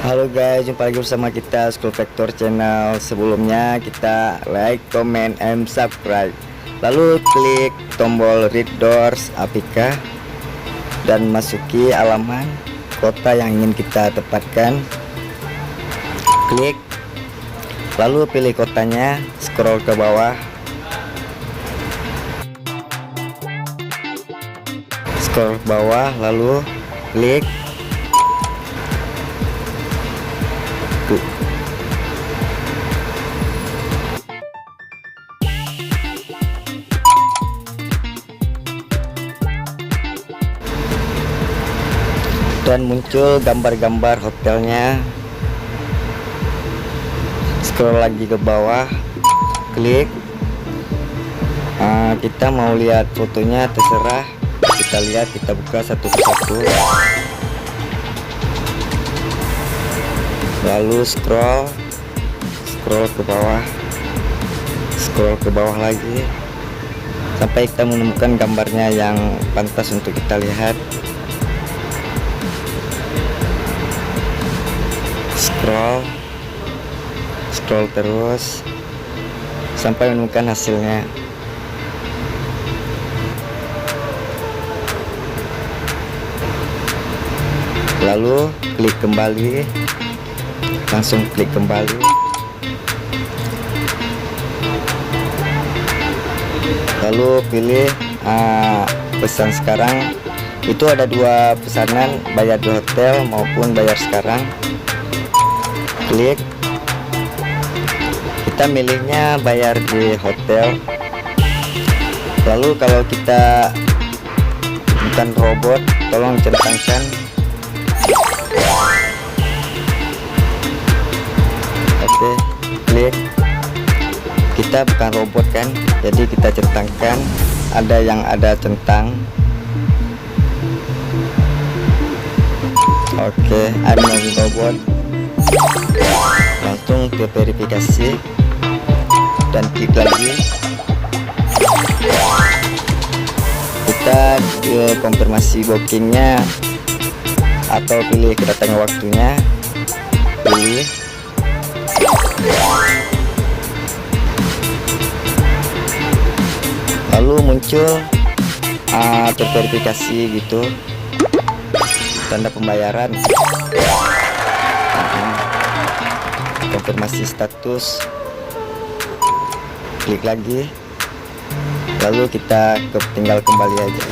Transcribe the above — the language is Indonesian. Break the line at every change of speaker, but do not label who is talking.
Halo guys, jumpa lagi bersama kita School Vector Channel. Sebelumnya kita like, comment, and subscribe. Lalu klik tombol read doors APK dan masuki halaman kota yang ingin kita tempatkan. Klik, lalu pilih kotanya, scroll ke bawah. Scroll ke bawah, lalu klik. Dan muncul gambar-gambar hotelnya. Scroll lagi ke bawah, klik. Kita mau lihat fotonya, terserah. Kita lihat, kita buka satu persatu. Lalu scroll ke bawah, scroll ke bawah lagi sampai kita menemukan gambarnya yang pantas untuk kita lihat. Scroll terus sampai menemukan hasilnya. Lalu klik kembali, langsung klik kembali. Lalu pilih pesan sekarang. Itu ada dua pesanan, bayar di hotel maupun bayar sekarang. Klik, kita milihnya bayar di hotel. Lalu kalau kita bukan robot, tolong centangkan. Oke, klik. Kita bukan robot kan, jadi kita centangkan. Ada yang ada centang. Oke, I'm not robot. Langsung ke verifikasi dan klik lagi. Kita ke konfirmasi bookingnya atau pilih kedatangan waktunya. Pilih. Lalu muncul terverifikasi gitu, tanda pembayaran. Konfirmasi status, klik lagi, lalu kita tinggal kembali aja.